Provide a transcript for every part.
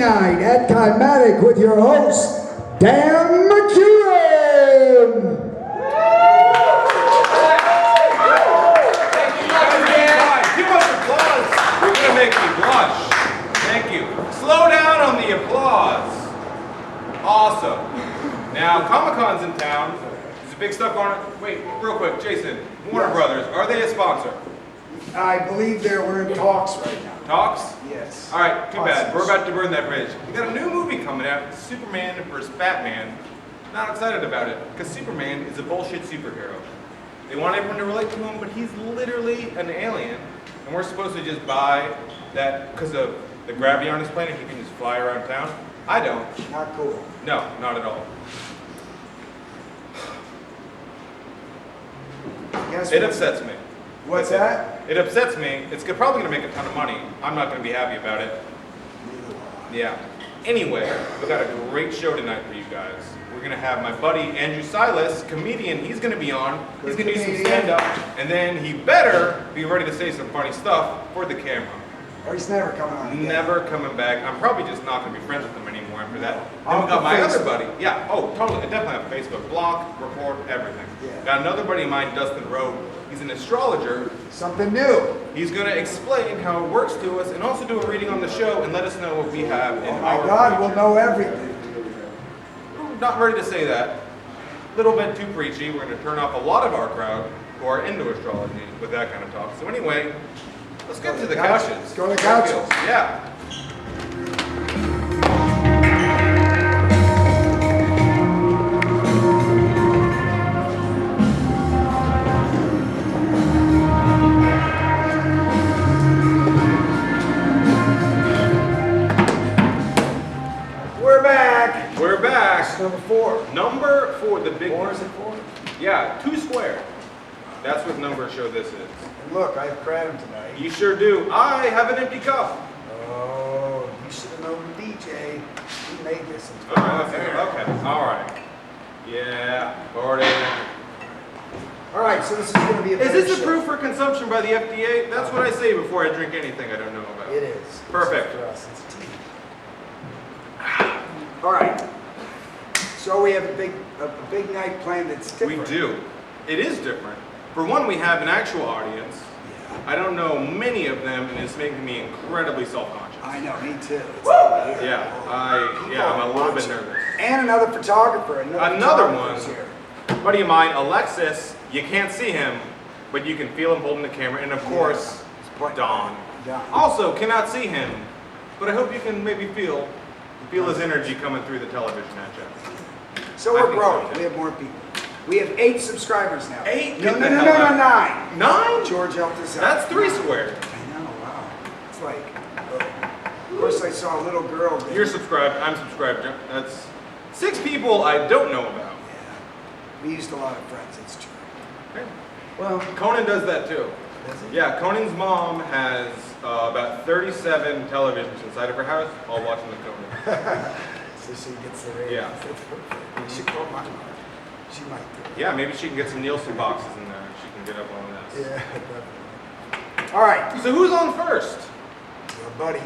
night at Kymatic with your host, Dan McEwen. Too much applause. You're gonna make me blush. Thank you. Slow down on the applause. Awesome. Now, Comic-Con's in town. There's big stuff going on. Wait, real quick, Jason. Warner Brothers, are they a sponsor? I believe we're in talks right now. Talks? Yes. All right, too bad. We're about to burn that bridge. We got a new movie coming out, Superman vs. Batman. Not excited about it, because Superman is a bullshit superhero. They want everyone to relate to him, but he's literally an alien. And we're supposed to just buy that because of the gravity on his planet, he can just fly around town. I don't. Not cool. No, not at all. It upsets me. What's that? It upsets me. It's probably going to make a ton of money. I'm not going to be happy about it. Yeah. Anyway, we've got a great show tonight for you guys. We're going to have my buddy Andrew Silas, comedian. He's going to be on. He's going to do some stand-up. And then he better be ready to say some funny stuff for the camera. Or he's never coming on again. Never coming back. I'm probably just not going to be friends with him anymore after that. Then Off we got the my other Facebook. buddy. Yeah, oh, totally. I definitely have Facebook. Block, report, everything. Yeah. Got another buddy of mine, Dustin Rhode. He's an astrologer. Something new. He's going to explain how it works to us and also do a reading on the show and let us know what we have in Oh my our God, future. we'll know everything. Not ready to say that. A little bit too preachy. We're going to turn off a lot of our crowd who are into astrology with that kind of talk. So anyway, let's get to the couches. Let's go to the couches. Yeah. We're back. We're back. Number 4. Number 4, the big 4 one. is it 4? Yeah, 2 squared. That's what number show this is. And look, I have kratom tonight. You sure do. I have an empty cup. Oh, you should have known the DJ. He made this. Okay. All right. Yeah. Already. All right, so this is going to be a Is better this show. approved for consumption by the FDA? That's what I say before I drink anything I don't know about. It is. Perfect. For us, it's a tea. All right. So we have a big night planned that's different. We do. It is different. For one, we have an actual audience. Yeah. I don't know many of them, and it's making me incredibly self-conscious. I know, me too. It's Yeah, I'm a little bit nervous. And another photographer. Another photographer's one. here. Buddy of mine, Alexis, you can't see him, but you can feel him holding the camera. And of course, Don. Don. Also, cannot see him, but I hope you can maybe feel his energy coming through the television at you. So I we're think growing. so, We have more people. We have 8 subscribers now. 8? No, Get no, the no, hell no, out. 9. 9? George helped us out. That's 3 squared. I know, wow. It's like, of course I saw a little girl. You're subscribed. I'm subscribed. That's 6 people I don't know about. Yeah. We used a lot of friends, it's true. Okay. Well, Conan does that too. does it? Yeah, Conan's mom has about 37 televisions inside of her house, all watching the Conan. So she gets the ratings. Yeah. That's perfect. You should call my mom. She might do it. Yeah, maybe she can get some Nielsen boxes in there. She can get up on this. Yeah, definitely. All right, So who's on first? your buddy.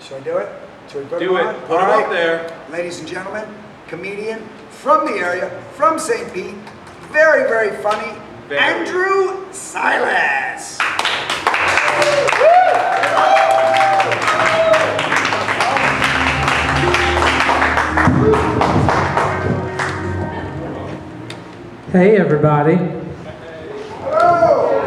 Should I do it? Should we put Do him it. on? Put All him right. up there. Ladies and gentlemen, comedian from the area, from St. Pete, very, very funny, Very. Andrew Silas. Hey everybody.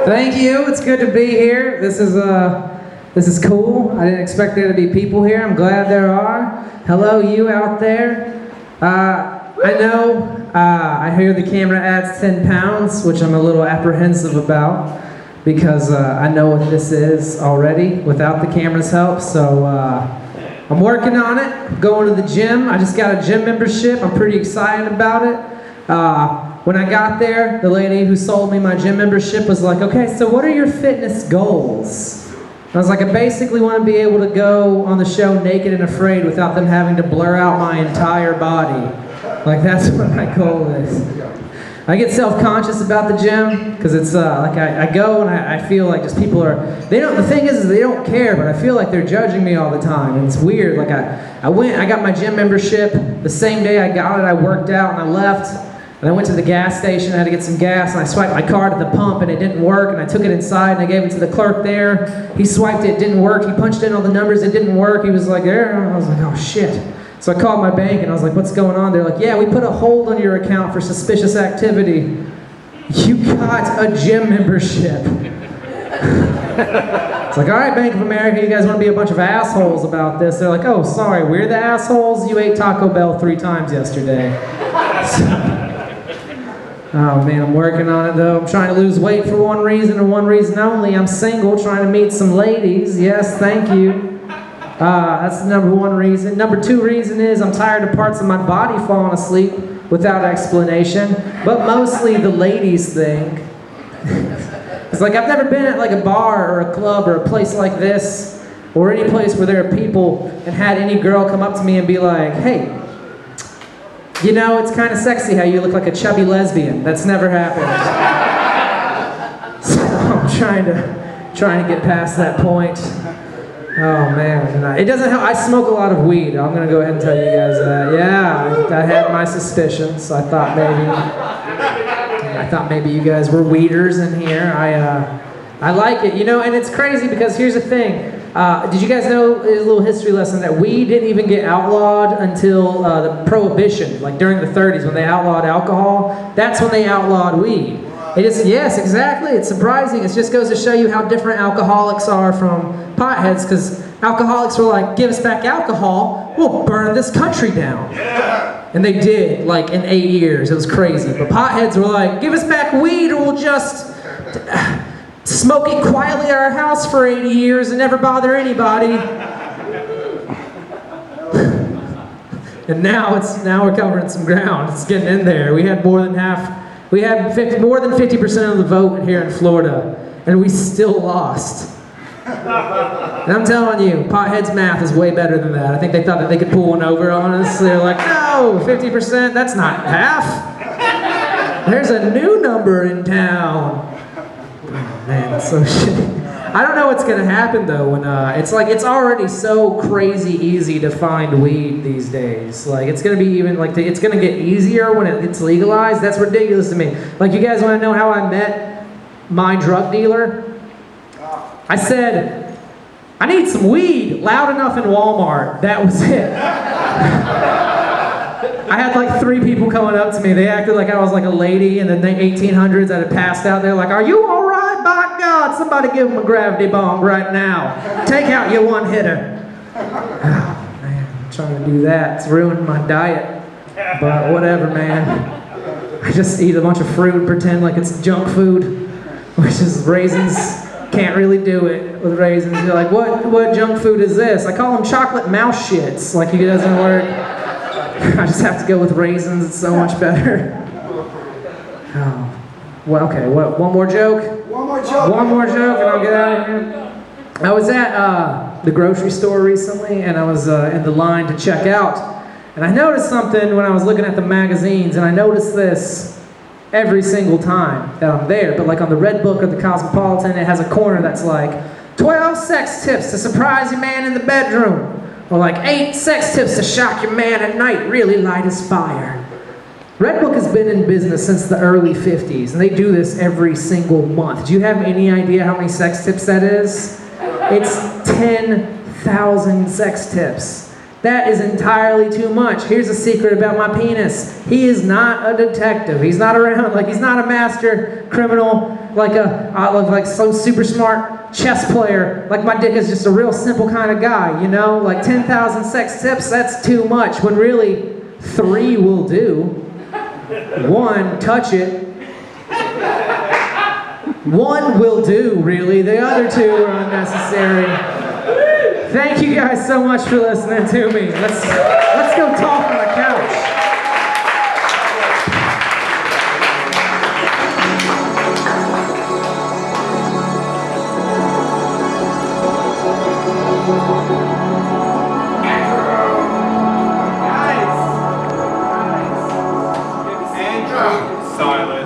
Thank you. It's good to be here. This is cool. I didn't expect there to be people here. I'm glad there are. Hello you out there. I know I hear the camera adds 10 pounds, which I'm a little apprehensive about because I know what this is already without the camera's help. So I'm working on it. I'm going to the gym. I just got a gym membership. I'm pretty excited about it. When I got there, the lady who sold me my gym membership was like, okay, so what are your fitness goals? I was like, I basically want to be able to go on the show naked and afraid without them having to blur out my entire body. Like, that's what my goal is. I get self-conscious about the gym because it's like I go and I feel like just people are, they don't, the thing is they don't care, but I feel like they're judging me all the time, and it's weird. Like I got my gym membership the same day I got it. I worked out and I left. And I went to the gas station, I had to get some gas, and I swiped my card at the pump and it didn't work, and I took it inside and I gave it to the clerk there. He swiped it, it didn't work. He punched in all the numbers, it didn't work. He was like, there. And I was like, oh shit. So I called my bank and I was like, what's going on? They're like, yeah, we put a hold on your account for suspicious activity. You got a gym membership. It's like, all right, Bank of America, you guys want to be a bunch of assholes about this? They're like, oh, sorry, we're the assholes? You ate Taco Bell 3 times yesterday. Oh man, I'm working on it though. I'm trying to lose weight for one reason and one reason only. I'm single, trying to meet some ladies. Yes, thank you. That's the number 1 reason. Number 2 reason is I'm tired of parts of my body falling asleep without explanation, but mostly the ladies thing. It's like I've never been at like a bar or a club or a place like this or any place where there are people and had any girl come up to me and be like, hey, you know, it's kind of sexy how you look like a chubby lesbian. That's never happened. So I'm trying to get past that point. Oh man, and it doesn't help. I smoke a lot of weed. I'm gonna go ahead and tell you guys that. Yeah, I had my suspicions. I thought maybe you guys were weeders in here. I like it, you know, and it's crazy because here's the thing. Did you guys know, a little history lesson, that weed didn't even get outlawed until the Prohibition, like during the 30s when they outlawed alcohol? That's when they outlawed weed. Yes, exactly. It's surprising. It just goes to show you how different alcoholics are from potheads, because alcoholics were like, give us back alcohol, we'll burn this country down. And they did, like in 8 years. It was crazy. But potheads were like, give us back weed or we'll just smoke it quietly at our house for 80 years and never bother anybody. And now we're covering some ground. It's getting in there. We had more than 50% of the vote here in Florida, and we still lost. And I'm telling you, potheads math is way better than that. I think they thought that they could pull one over on us. They're like, no, 50%, that's not half. There's a new number in town. Oh, man, that's so shitty. I don't know what's gonna happen though when it's already so crazy easy to find weed these days. Like it's gonna be even like it's gonna get easier when it's legalized. That's ridiculous to me. Like, you guys want to know how I met my drug dealer? I said, I need some weed, loud enough in Walmart. That was it. I had like 3 people coming up to me. They acted like I was like a lady in the 1800s that had passed out. They're like, are you all right? By God, somebody give him a gravity bomb right now. Take out your one hitter. Oh man, I'm trying to do that. It's ruined my diet. But whatever, man. I just eat a bunch of fruit and pretend like it's junk food, which is raisins. Can't really do it with raisins. You're like, what junk food is this? I call them chocolate mouse shits. Like, it doesn't work. I just have to go with raisins. It's so much better. Oh. Well, okay, one more joke? One more joke. One more joke and I'll get out of here. I was at the grocery store recently, and I was in the line to check out. And I noticed something when I was looking at the magazines, and I noticed this every single time that I'm there. But like on the Red Book or the Cosmopolitan, it has a corner that's like 12 sex tips to surprise your man in the bedroom. Or like 8 sex tips to shock your man at night, really light as fire. Red Book has been in business since the early 50s, and they do this every single month. Do you have any idea how many sex tips that is? It's 10,000 sex tips. That is entirely too much. Here's a secret about my penis. He is not a detective. He's not around, like he's not a master criminal, like some super smart chess player. Like, my dick is just a real simple kind of guy, you know? Like 10,000 sex tips, that's too much, when really 3 will do. 1, touch it. 1 will do, really. The other 2 are unnecessary. Thank you guys so much for listening to me. Let's go talk on the couch. Andrew Silas.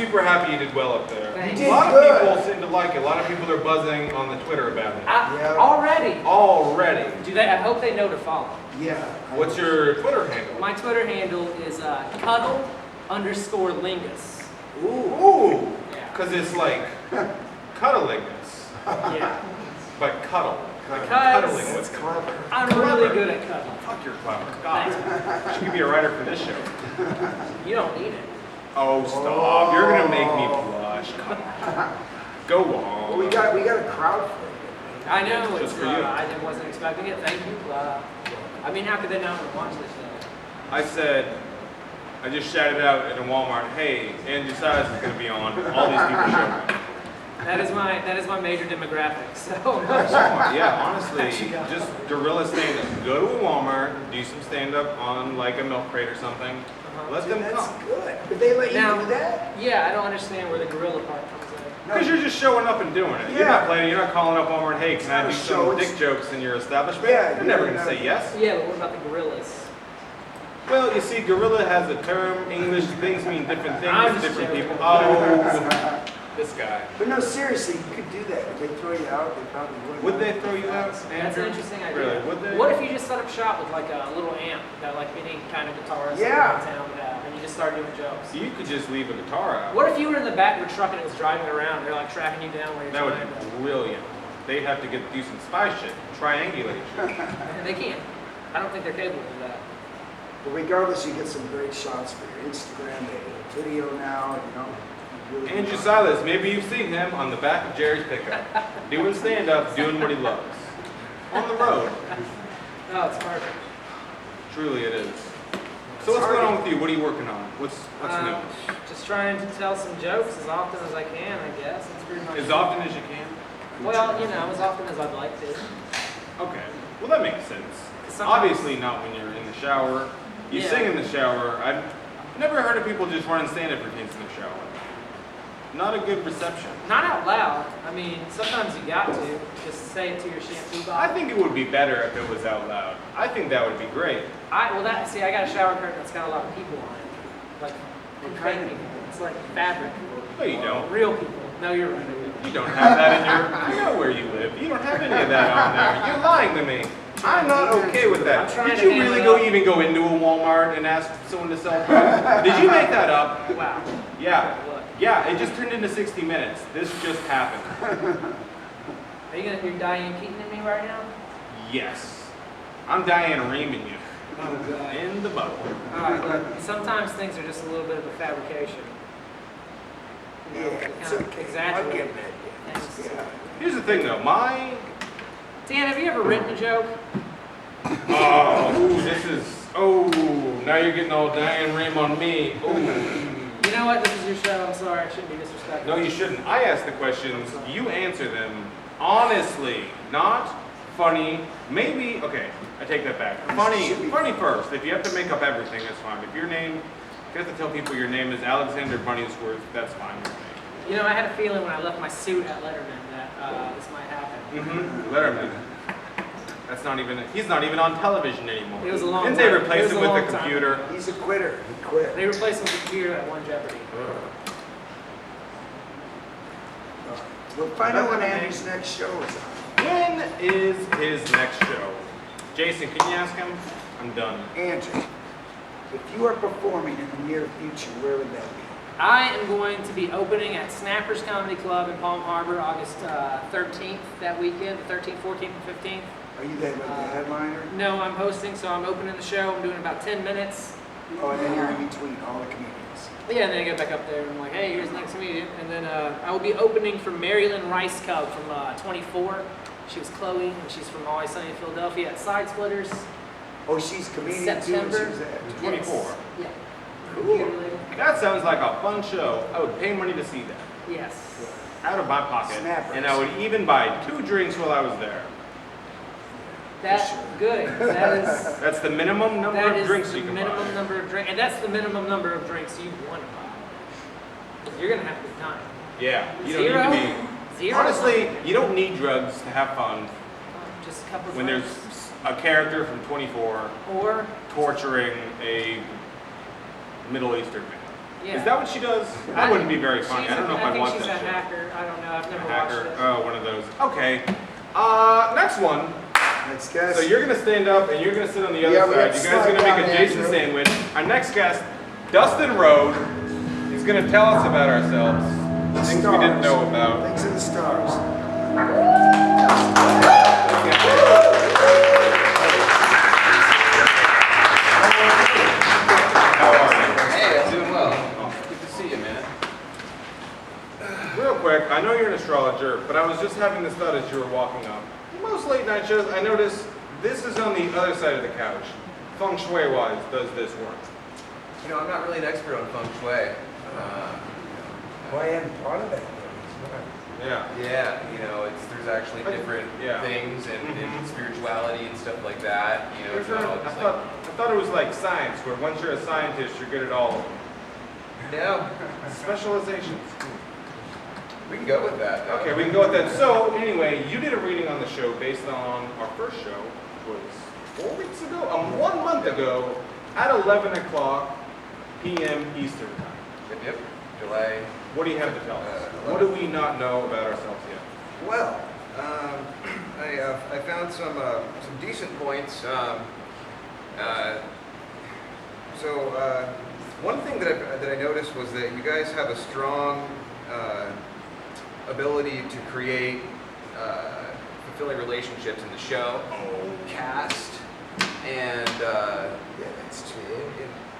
super happy you did well up there. Thanks. You A lot did of good. people seem to like it. A lot of people are buzzing on the Twitter about it. Yeah. Already. Already. Do they? I hope they know to follow. Yeah. What's your Twitter handle? My Twitter handle is cuddle_lingus. Ooh. Yeah. Because it's like cuddlingus, Yeah. but cuddle. Like Because- cuddling That's with. clever. I'm Clever. really good at cuddling. Fuck, you're clever. God. Thanks. She could be a writer for this show. You don't need it. Oh, stop. You're going to make me blush. Go on. Well, we got a crowd for it. I know. Just It's, for you. I wasn't expecting it. Thank you. I mean, how could they not want to watch this show? I said, I just shouted out at a Walmart, hey, Andrew Silas is going to be on. All these people showed up. That is my major demographic. So Yeah, honestly, just guerrilla stand-up. Go to a Walmart, do some stand-up on like a milk crate or something. Let Dude, them that's come. good. Did they let you Now- do that? yeah, I don't understand where the gorilla part comes in. Because you're just showing up and doing it. You're Yeah. not planning, you're not calling up Walmart, hey, can I not do a show, some it's- dick jokes in your establishment? Yeah, They're never yeah, going to no. say yes. Yeah, but what about the gorillas? Well, you see, gorilla has a term. English things mean different things I'm to just different joking. people. Oh, this guy. But no, seriously, you could do that. If they throw you out, they probably would. Would they throw you out, That's Andrew? an interesting idea. Really? Would they? What if you just set up shop with like a little amp that like any kind of guitarist Yeah. in town would have, and you just start doing jokes? You could just leave a guitar out. What if you were in the back of a truck and it was driving around? They're like tracking you down while you're That would trying be brilliant. They'd have to do some spy shit, triangulate you. and they can't. I don't think they're capable of that. But regardless, you get some great shots for your Instagram. They have video now, you know. Really Andrew fun. Silas, maybe you've seen him on the back of Jerry's pickup, doing stand-up, doing what he loves. On the road. No, it's perfect. Truly it is. So what's going on with you? What are you working on? What's new? Just trying to tell some jokes as often as I can, I guess. That's pretty much As often as you can? Well, you know, as often as I'd like to. Okay. Well, that makes sense. Sometimes- Obviously not when you're in the shower. You Yeah. sing in the shower. I've never heard of people just running stand-up routines in the shower. Not a good reception. Not out loud. I mean, sometimes you got to just say it to your shampoo I bottle. think it would be better if it was out loud. I think that would be great. I got a shower curtain that's got a lot of people on it. Like kind fake of people. It's like fabric. No, you don't. Real people. No, you're right. You don't have that in your... I know where you live. You don't have any of that on there. You're lying to me. I'm not okay with I'm that. trying Did to you handle really it. even go into a Walmart and ask someone to sell drugs? Did you make that up? Wow. Yeah. Look. Yeah, it just turned into 60 minutes. This just happened. Are you're Diane Keaton in me right now? Yes. I'm Diane reaming you. Oh god. In the butt. Alright, look, sometimes things are just a little bit of a fabrication. You know, Yeah, they it's kind of okay. exaggerate I get that. things. Yeah. Here's the thing though, Dan, have you ever written a joke? now you're getting all Diane Ream on me. You know what? This is your show. I'm sorry. I shouldn't be disrespectful. No, you shouldn't. I ask the questions, you answer them honestly, not funny. Maybe, okay, I take that back. Funny first. If you have to make up everything, that's fine. If you have to tell people your name is Alexander Bunningsworth, that's fine with me. You know, I had a feeling when I left my suit at Letterman that this might happen. Letterman. He's not even on television anymore. It was a long Didn't they time. replace It was him a with long a time. computer? He's a quitter. He quit. They replaced him with a computer that won Jeopardy. We'll find out when Andrew's next show is on. When is his next show? Jason, can you ask him? I'm done. Andrew, if you are performing in the near future, where would that be? I am going to be opening at Snappers Comedy Club in Palm Harbor August 13th that weekend, the 13th, 14th, and 15th. Are you that like the headliner? No, I'm hosting, so I'm opening the show. I'm doing about 10 minutes. Oh, and then you're in between all the comedians. Yeah, and then I get back up there and I'm like, hey, here's the next comedian. And then I will be opening for Marilyn Rice Cub from 24. She was Chloe, and she's from Always Sunny in Philadelphia at Side Splitters. Oh, she's comedian too, and she September. was at 24. Yes. Yeah. Cool. That sounds like a fun show. I would pay money to see that. Yes. Out of my pocket. Snappers. And I would even buy 2 drinks while I was there. That's good. That is. That's the minimum number That of is drinks the you can minimum buy. number of drinks, and that's the minimum number of drinks you want to buy. You're gonna have a good time. Yeah. You don't Zero? need to be. Zero. Honestly, you don't need drugs to have fun Just a couple of when there's drinks. a character from 24 Or torturing a Middle Eastern man. Yeah. Is that what she does? That wouldn't be very funny. I don't know if I want think she's that a show. hacker. I don't know. I've never Hacker. watched it. Oh, one of those. Okay. Next one. Next guest. So you're gonna stand up and you're gonna sit on the other Yeah, we have side. to You guys are slide gonna make a down, Jason Andrew. sandwich. Our next guest, Dustin Rhode, is gonna tell us about ourselves. Things we didn't know about. Things in the stars. How are you? Hey, I'm doing well. Good to see you, man. Real quick, I know you're an astrologer, but I was just having this thought as you were walking up. Most late night shows, I notice this is on the other side of the couch. Feng Shui wise, does this work? You know, I'm not really an expert on feng shui. Well, I am part of that. Yeah. Yeah, you know, there's actually different Yeah. things and spirituality and stuff like that. You know, I it's not all just like, thought it was like science, where once you're a scientist, you're good at all of them. no, Specializations. we can go with that. Though. Okay, we can go with that. So, anyway, you did a reading on the show based on our first show, was 4 weeks ago? 1 month ago, at 11 o'clock p.m. Eastern Time. Yep, July. What do you have to tell us? What do we not know about ourselves yet? Well, I found some decent points. One thing that I noticed was that you guys have a strong ability to create fulfilling relationships in the show, cast, and Yeah, that's true.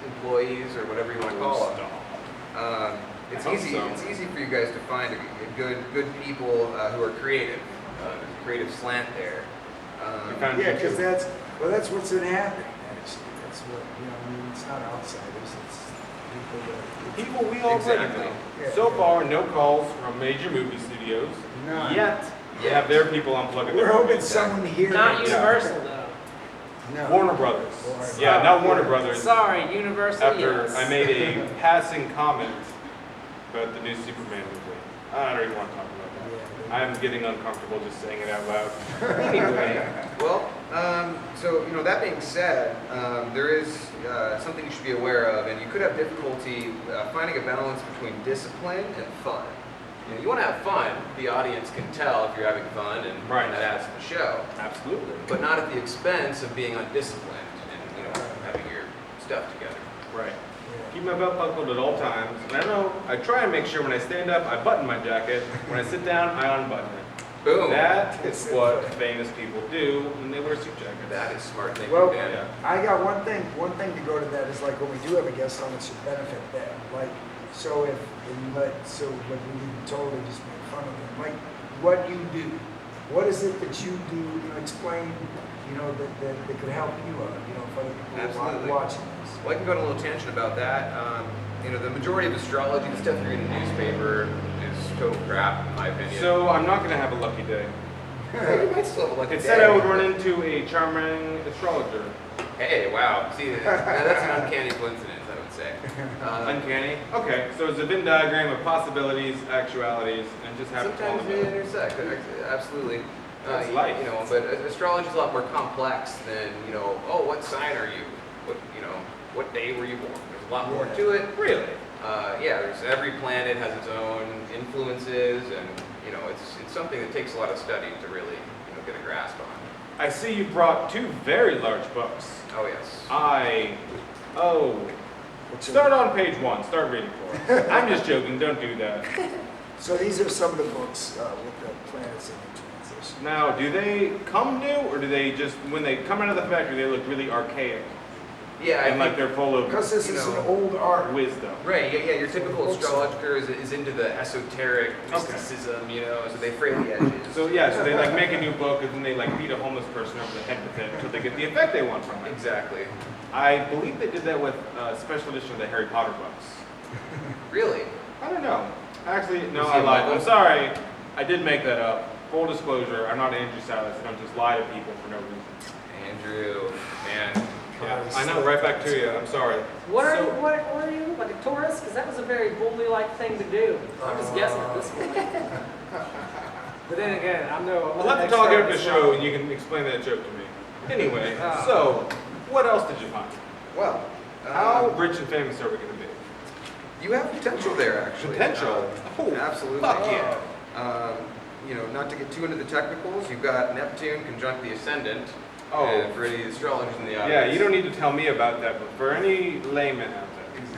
employees or whatever you want to call them. It's easy for you guys to find good people who are creative. Creative slant there. We found Yeah, you because too. that's what's been happening, actually. That's what, I mean, it's not outsiders, it's people that. People we already Exactly. know. Yeah. So far, no calls from major movie studios. None. Yet, they have their people unplugging We're their hoping movies. someone here. Not makes- Universal though. No. Warner Brothers. Warner Yeah, not Warner Brothers. Sorry, Universal. After yes. I made a passing comment about the new Superman movie. I don't even want to talk about that. I'm getting uncomfortable just saying it out loud. Anyway, Well, so that being said, there is something you should be aware of, and you could have difficulty finding a balance between discipline and fun. You want to have fun. The audience can tell if you're having fun, and Right. that adds to the show. absolutely. But not at the expense of being undisciplined and having your stuff together. Right. Keep my belt buckled at all times. And I know I try and make sure when I stand up, I button my jacket. When I sit down, I unbutton it. Boom. That is what famous people do when they wear suit jackets. That is smart thinking, Well, Dan. Yeah. I got one thing to go to that is like when we do have a guest on, it should benefit them. Like, so but we totally just make fun of them. Like, what you do, what is it that you do, explain, that could help you out, if other people Absolutely. are watching this. Well, I can go on a little tangent about that. The majority of astrology, the stuff you read in the newspaper, is total crap, in my opinion. So I'm not going to have a lucky day. Well, you might still have a lucky It day. said I would run into a charming astrologer. Hey, wow. See, that's an uncanny coincidence, I would say. Uncanny? Okay, so it's a Venn diagram of possibilities, actualities, and just happens to fall in Sometimes the they middle. intersect, absolutely. That's life. But astrology is a lot more complex than, what sign are you? What day were you born? There's a lot more Yeah. to it. Really? There's every planet has its own influences, and it's something that takes a lot of study to really get a grasp on. I see you brought two very large books. Oh yes. Start on page 1. Start reading for us. I'm just joking. Don't do that. So these are some of the books with the planets in the transition. Now, do they come new, or do they just, when they come out of the factory, they look really archaic Yeah, and like they're full of Because this is an old art. wisdom? right. Yeah. Your typical astrologer is into the esoteric mysticism, so they fray the edges. So yeah, so they like make a new book and then they like beat a homeless person over the head with it until they get the effect they want from it. Exactly. I believe they did that with a special edition of the Harry Potter books. Really? I don't know. Actually, no, Was he I a lied. muggle? I'm sorry. I did make that up. Full disclosure, I'm not Andrew Silas. I don't just lie to people for no reason. Andrew, man. Yeah, I know. Right back to you. I'm sorry. What are So- you? What are you? Like a Taurus? Because that was a very bully-like thing to do. I'm just guessing at this point. But then again, I'm no. We'll have to talk after the show and you can explain that joke to me. Anyway, so what else did you find? Well, How rich and famous are we going to be? You have potential there, actually. Potential? Oh, Absolutely. fuck yeah. You know, not to get too into the technicals, you've got Neptune conjunct the ascendant. Oh. And for any astrologers in the audience. Yeah, you don't need to tell me about that, but for any layman out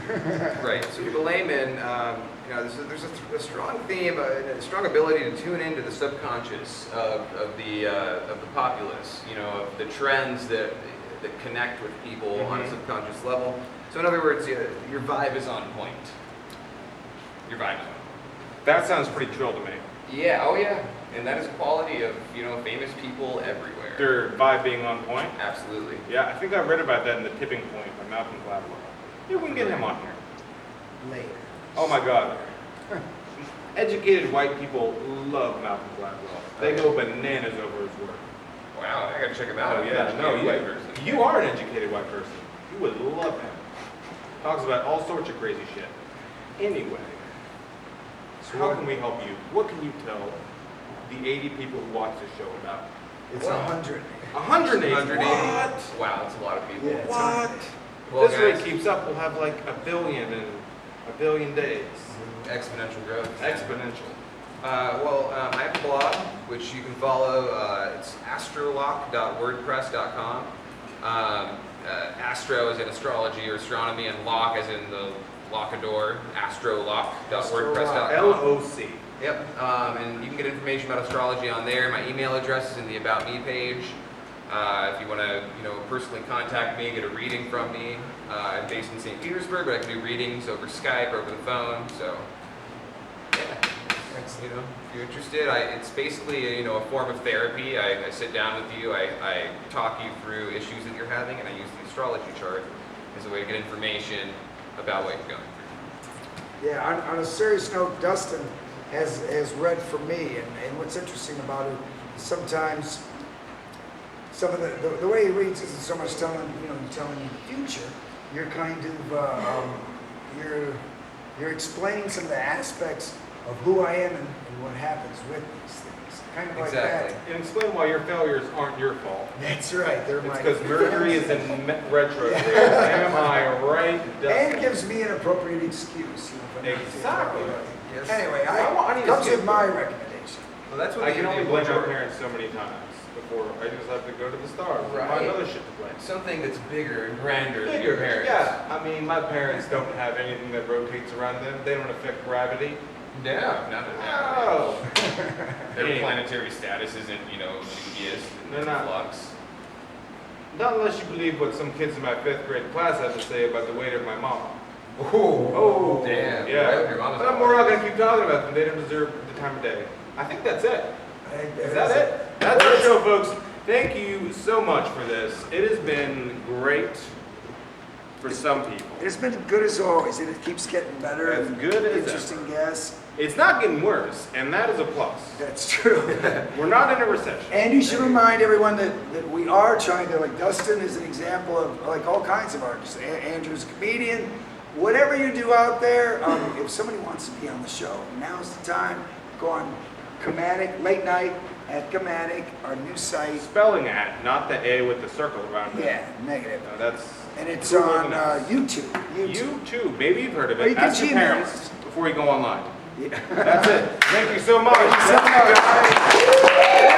there. Right. So for the layman, you know, there's a strong theme, a strong ability to tune into the subconscious of the populace. You know, of the trends that connect with people on a subconscious level. So in other words, your vibe is on point. Your vibe is on point. That sounds pretty chill to me. Yeah. Oh yeah. And that is a quality of, you know, famous people everywhere. Their vibe being on point. Absolutely. Yeah, I think I read about that in The Tipping Point by Malcolm Gladwell. Yeah, we can get him on here. Later. Oh my God. Educated white people love Malcolm Gladwell. They go bananas over his work. Wow, I gotta check him out. Oh yeah, no, you are an educated white person. You would love him. Talks about all sorts of crazy shit. Anyway, so how can we help you? What can you tell the 80 people who watch this show about? It's 100. 180. 180. What? Wow, that's a lot of people. Yeah, it's What? Well, This guys, rate keeps up, we'll have like a billion in a billion days. exponential growth. Exponential. I have a blog, which you can follow. It's astrolock.wordpress.com. Astro is in astrology or astronomy, and lock as in the lockador, astrolock.wordpress.com. LOC. Yep, and you can get information about astrology on there. My email address is in the About Me page. If you want to, you know, personally contact me, get a reading from me. I'm based in St. Petersburg, but I can do readings over Skype, over the phone. So, yeah, you know, if you're interested, it's basically a form of therapy. I sit down with you, I talk you through issues that you're having, and I use the astrology chart as a way to get information about what you're going through. Yeah, on a serious note, Dustin has read for me, and what's interesting about it is sometimes some of the way he reads isn't so much telling you the future. You're kind of you're explaining some of the aspects of who I am and what happens with these things, kind of like Exactly. that. And explain why your failures aren't your fault. That's right. They're It's my because Mercury is in retrograde. Yeah. Am I right? and gives me an appropriate excuse. Exactly. Yes. Anyway, I need to comes skip with my recommendation. Well, that's what I the- can only the blame my major- parents so many times before I just have to go to the stars and Right. find other shit to blame. Something that's bigger and grander than your parents. Yeah, I mean, my parents don't have anything that rotates around them. They don't affect gravity. No, not at all. Oh. Their Anyway. planetary status isn't, dubious. They're not. Flux. Not unless you believe what some kids in my 5th grade class had to say about the weight of my mom. Oh, damn. Yeah. Your mama's But we're not going to keep talking about them. They don't deserve the time of day. I think that's it. Is that it? That's our show, folks. Thank you so much for this. It has been great for some people. It's been good as always, and it keeps getting better. As and good as interesting guests. It's not getting worse, and that is a plus. That's true. We're not in a recession. And you should remind everyone that we are trying to, like Dustin is an example of like all kinds of artists. Andrew's a comedian. Whatever you do out there, if somebody wants to be on the show, now's the time. Go on Kymatic, late night at Kymatic, our new site. Spelling at, not the A with the circle around it. Yeah, negative. No, that's And it's Who on organized? YouTube. you too. Maybe you've heard of Or it. you can Ask your Gmail parents us. before you go online. Yeah. That's it. Thank you so much. Thank you so much.